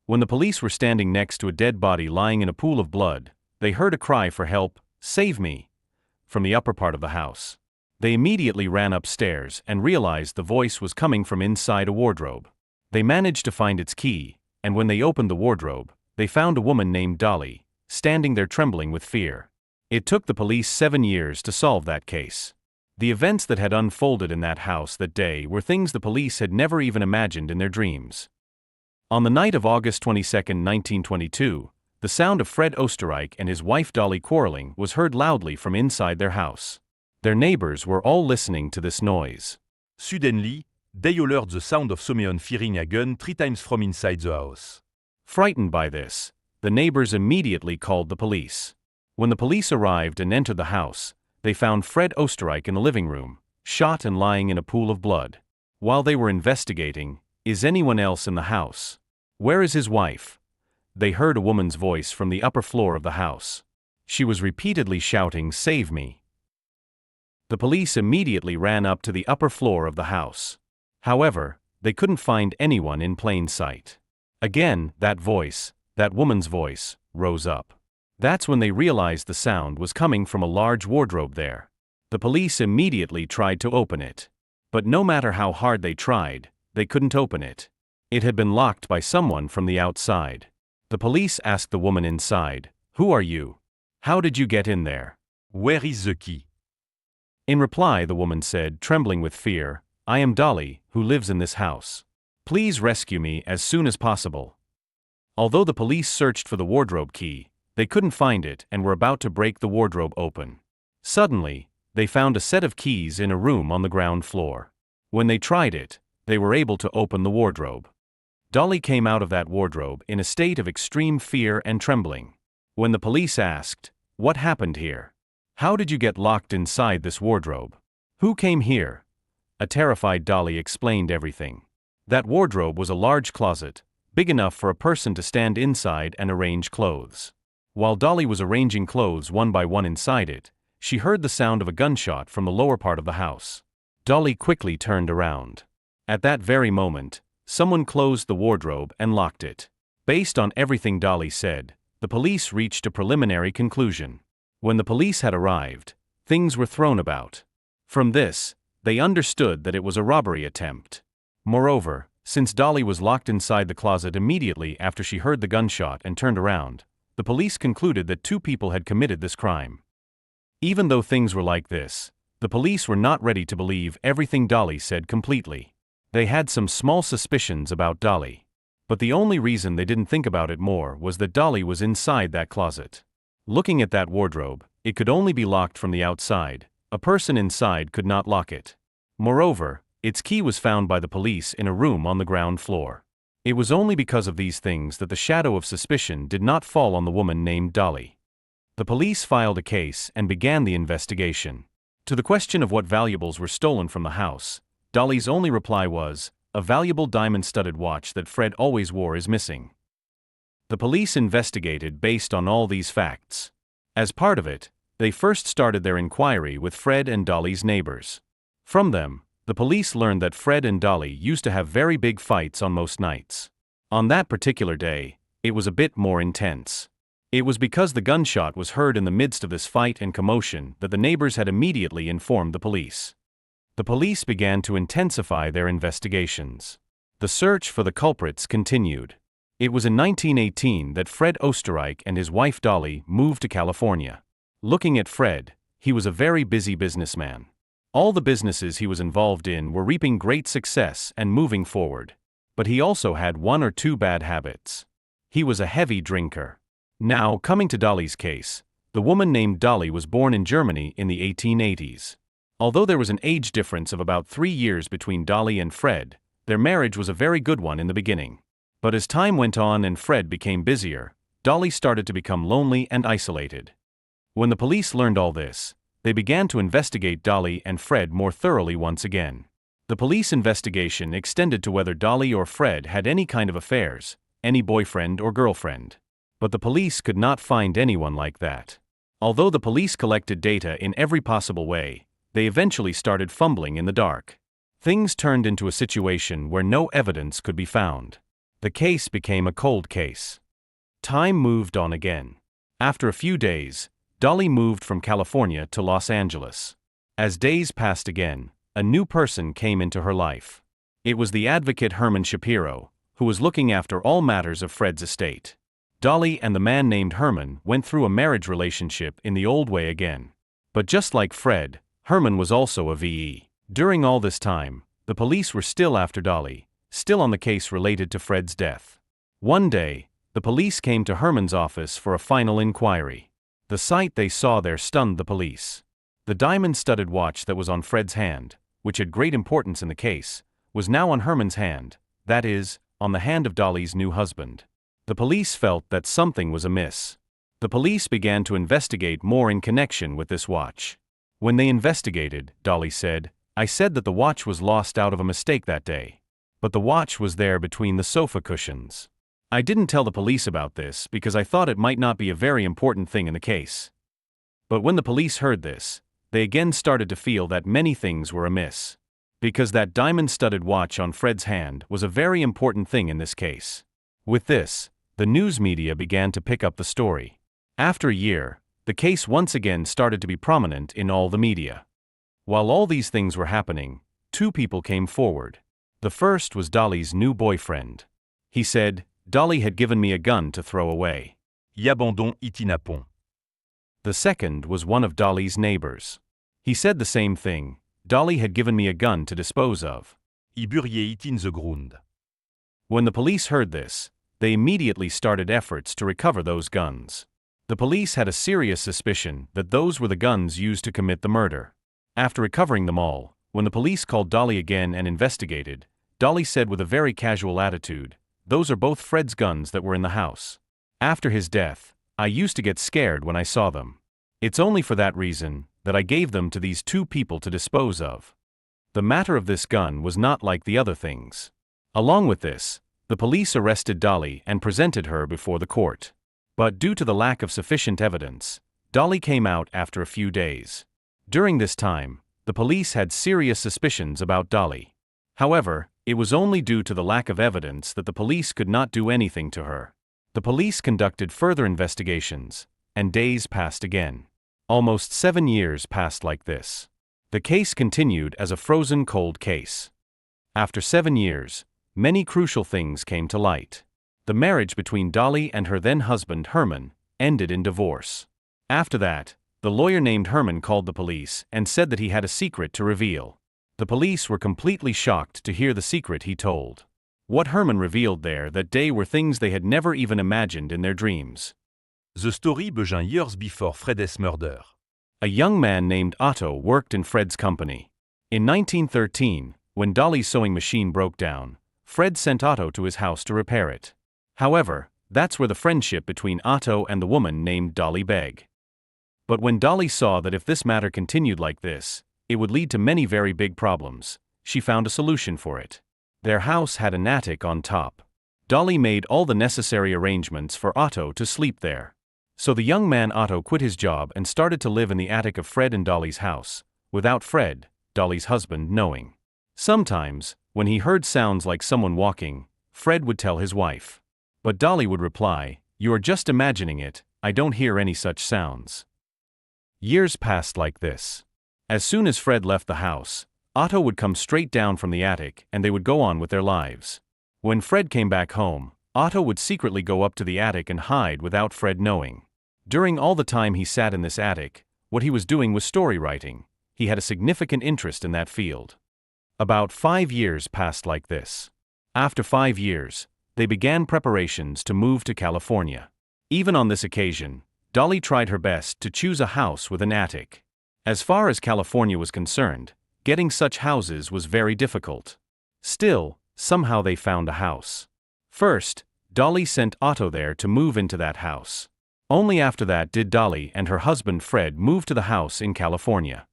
When the police were standing next to a dead body lying in a pool of blood, they heard a cry for help, "Save me," from the upper part of the house. They immediately ran upstairs and realized the voice was coming from inside a wardrobe. They managed to find its key, and when they opened the wardrobe, they found a woman named Dolly, standing there trembling with fear. It took the police 7 years to solve that case. The events that had unfolded in that house that day were things the police had never even imagined in their dreams. On the night of August 22, 1922, the sound of Fred Oesterreich and his wife Dolly quarreling was heard loudly from inside their house. Their neighbors were all listening to this noise. Suddenly, they all heard the sound of someone firing a gun 3 times from inside the house. Frightened by this, the neighbors immediately called the police. When the police arrived and entered the house, they found Fred Oesterreich in the living room, shot and lying in a pool of blood. While they were investigating, "Is anyone else in the house? Where is his wife?" they heard a woman's voice from the upper floor of the house. She was repeatedly shouting, "Save me." The police immediately ran up to the upper floor of the house. However, they couldn't find anyone in plain sight. Again, that woman's voice, rose up. That's when they realized the sound was coming from a large wardrobe there. The police immediately tried to open it. But no matter how hard they tried, they couldn't open it. It had been locked by someone from the outside. The police asked the woman inside, "Who are you? How did you get in there? Where is the key?" In reply, the woman said, trembling with fear, "I am Dolly, who lives in this house. Please rescue me as soon as possible." Although the police searched for the wardrobe key, they couldn't find it and were about to break the wardrobe open. Suddenly, they found a set of keys in a room on the ground floor. When they tried it, they were able to open the wardrobe. Dolly came out of that wardrobe in a state of extreme fear and trembling. When the police asked, "What happened here? How did you get locked inside this wardrobe? Who came here?" a terrified Dolly explained everything. That wardrobe was a large closet, big enough for a person to stand inside and arrange clothes. While Dolly was arranging clothes one by one inside it, she heard the sound of a gunshot from the lower part of the house. Dolly quickly turned around. At that very moment, someone closed the wardrobe and locked it. Based on everything Dolly said, the police reached a preliminary conclusion. When the police had arrived, things were thrown about. From this, they understood that it was a robbery attempt. Moreover, since Dolly was locked inside the closet immediately after she heard the gunshot and turned around, the police concluded that 2 people had committed this crime. Even though things were like this, the police were not ready to believe everything Dolly said completely. They had some small suspicions about Dolly. But the only reason they didn't think about it more was that Dolly was inside that closet. Looking at that wardrobe, it could only be locked from the outside. A person inside could not lock it. Moreover, its key was found by the police in a room on the ground floor. It was only because of these things that the shadow of suspicion did not fall on the woman named Dolly. The police filed a case and began the investigation. To the question of what valuables were stolen from the house, Dolly's only reply was, "A valuable diamond-studded watch that Fred always wore is missing." The police investigated based on all these facts. As part of it, they first started their inquiry with Fred and Dolly's neighbors. From them, the police learned that Fred and Dolly used to have very big fights on most nights. On that particular day, it was a bit more intense. It was because the gunshot was heard in the midst of this fight and commotion that the neighbors had immediately informed the police. The police began to intensify their investigations. The search for the culprits continued. It was in 1918 that Fred Oesterreich and his wife Dolly moved to California. Looking at Fred, he was a very busy businessman. All the businesses he was involved in were reaping great success and moving forward. But he also had 1 or 2 bad habits. He was a heavy drinker. Now, coming to Dolly's case, the woman named Dolly was born in Germany in the 1880s. Although there was an age difference of about 3 years between Dolly and Fred, their marriage was a very good one in the beginning. But as time went on and Fred became busier, Dolly started to become lonely and isolated. When the police learned all this, they began to investigate Dolly and Fred more thoroughly once again. The police investigation extended to whether Dolly or Fred had any kind of affairs, any boyfriend or girlfriend. But the police could not find anyone like that. Although the police collected data in every possible way, they eventually started fumbling in the dark. Things turned into a situation where no evidence could be found. The case became a cold case. Time moved on again. After a few days, Dolly moved from California to Los Angeles. As days passed again, a new person came into her life. It was the advocate Herman Shapiro, who was looking after all matters of Fred's estate. Dolly and the man named Herman went through a marriage relationship in the old way again. But just like Fred, Herman was also a VE. During all this time, the police were still after Dolly, still on the case related to Fred's death. One day, the police came to Herman's office for a final inquiry. The sight they saw there stunned the police. The diamond-studded watch that was on Fred's hand, which had great importance in the case, was now on Herman's hand, that is, on the hand of Dolly's new husband. The police felt that something was amiss. The police began to investigate more in connection with this watch. When they investigated, Dolly said, "I said that the watch was lost out of a mistake that day. But the watch was there between the sofa cushions. I didn't tell the police about this because I thought it might not be a very important thing in the case." But when the police heard this, they again started to feel that many things were amiss. Because that diamond-studded watch on Fred's hand was a very important thing in this case. With this, the news media began to pick up the story. After a year, the case once again started to be prominent in all the media. While all these things were happening, two people came forward. The first was Dolly's new boyfriend. He said, "Dolly had given me a gun to throw away." Y abandon itinapon. The second was one of Dolly's neighbors. He said the same thing, "Dolly had given me a gun to dispose of." I buried it in the ground. When the police heard this, they immediately started efforts to recover those guns. The police had a serious suspicion that those were the guns used to commit the murder. After recovering them all, when the police called Dolly again and investigated, Dolly said with a very casual attitude, "Those are both Fred's guns that were in the house. After his death, I used to get scared when I saw them. It's only for that reason that I gave them to these two people to dispose of." The matter of this gun was not like the other things. Along with this, the police arrested Dolly and presented her before the court. But due to the lack of sufficient evidence, Dolly came out after a few days. During this time, the police had serious suspicions about Dolly. However, it was only due to the lack of evidence that the police could not do anything to her. The police conducted further investigations, and days passed again. Almost 7 years passed like this. The case continued as a frozen cold case. After 7 years, many crucial things came to light. The marriage between Dolly and her then husband Herman ended in divorce. After that, the lawyer named Herman called the police and said that he had a secret to reveal. The police were completely shocked to hear the secret he told. What Herman revealed there that day were things they had never even imagined in their dreams. The story began years before Fred's murder. A young man named Otto worked in Fred's company. In 1913, when Dolly's sewing machine broke down, Fred sent Otto to his house to repair it. However, that's where the friendship between Otto and the woman named Dolly began. But when Dolly saw that if this matter continued like this, it would lead to many very big problems, she found a solution for it. Their house had an attic on top. Dolly made all the necessary arrangements for Otto to sleep there. So the young man Otto quit his job and started to live in the attic of Fred and Dolly's house, without Fred, Dolly's husband, knowing. Sometimes, when he heard sounds like someone walking, Fred would tell his wife. But Dolly would reply, "You are just imagining it, I don't hear any such sounds." Years passed like this. As soon as Fred left the house, Otto would come straight down from the attic and they would go on with their lives. When Fred came back home, Otto would secretly go up to the attic and hide without Fred knowing. During all the time he sat in this attic, what he was doing was story writing. He had a significant interest in that field. About 5 years passed like this. After 5 years, they began preparations to move to California. Even on this occasion, Dolly tried her best to choose a house with an attic. As far as California was concerned, getting such houses was very difficult. Still, somehow they found a house. First, Dolly sent Otto there to move into that house. Only after that did Dolly and her husband Fred move to the house in California.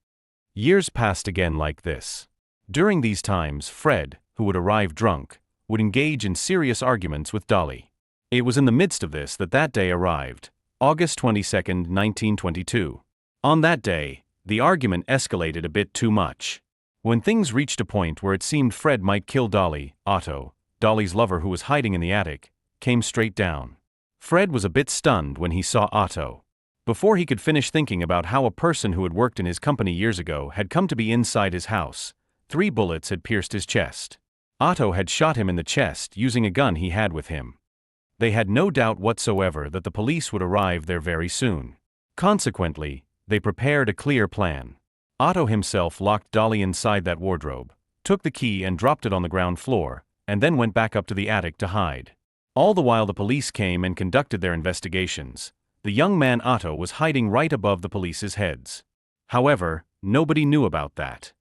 Years passed again like this. During these times, Fred, who would arrive drunk, would engage in serious arguments with Dolly. It was in the midst of this that day arrived, August 22, 1922. On that day, the argument escalated a bit too much. When things reached a point where it seemed Fred might kill Dolly, Otto, Dolly's lover who was hiding in the attic, came straight down. Fred was a bit stunned when he saw Otto. Before he could finish thinking about how a person who had worked in his company years ago had come to be inside his house, 3 bullets had pierced his chest. Otto had shot him in the chest using a gun he had with him. They had no doubt whatsoever that the police would arrive there very soon. Consequently, they prepared a clear plan. Otto himself locked Dolly inside that wardrobe, took the key and dropped it on the ground floor, and then went back up to the attic to hide. All the while the police came and conducted their investigations, the young man Otto was hiding right above the police's heads. However, nobody knew about that.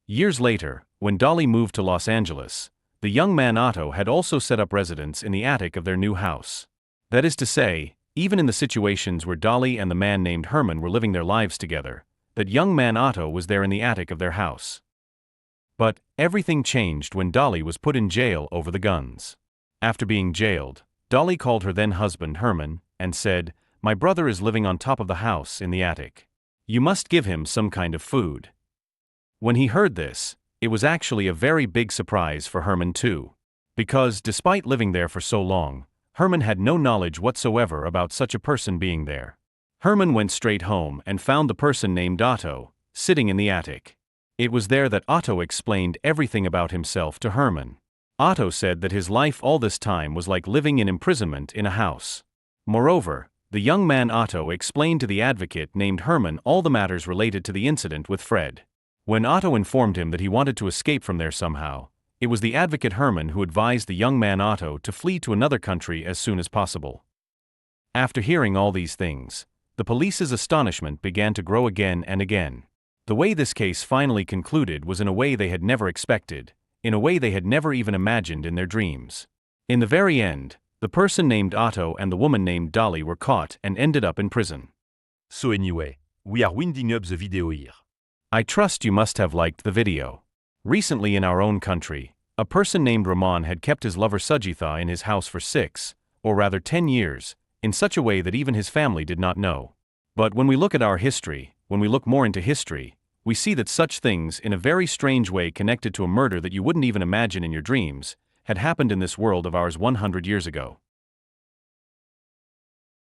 Years later, when Dolly moved to Los Angeles, the young man Otto had also set up residence in the attic of their new house. That is to say, even in the situations where Dolly and the man named Herman were living their lives together, that young man Otto was there in the attic of their house. But everything changed when Dolly was put in jail over the guns. After being jailed, Dolly called her then husband Herman and said, "My brother is living on top of the house in the attic. You must give him some kind of food." When he heard this, it was actually a very big surprise for Herman too. Because despite living there for so long, Herman had no knowledge whatsoever about such a person being there. Herman went straight home and found the person named Otto, sitting in the attic. It was there that Otto explained everything about himself to Herman. Otto said that his life all this time was like living in imprisonment in a house. Moreover, the young man Otto explained to the advocate named Herman all the matters related to the incident with Fred. When Otto informed him that he wanted to escape from there somehow, it was the advocate Herman who advised the young man Otto to flee to another country as soon as possible. After hearing all these things, the police's astonishment began to grow again and again. The way this case finally concluded was in a way they had never expected, in a way they had never even imagined in their dreams. In the very end, the person named Otto and the woman named Dolly were caught and ended up in prison. So anyway, we are winding up the video here. I trust you must have liked the video. Recently in our own country, a person named Ramon had kept his lover Sujitha in his house for 6, or rather 10 years, in such a way that even his family did not know. But when we look at our history, when we look more into history, we see that such things, in a very strange way connected to a murder that you wouldn't even imagine in your dreams, had happened in this world of ours 100 years ago.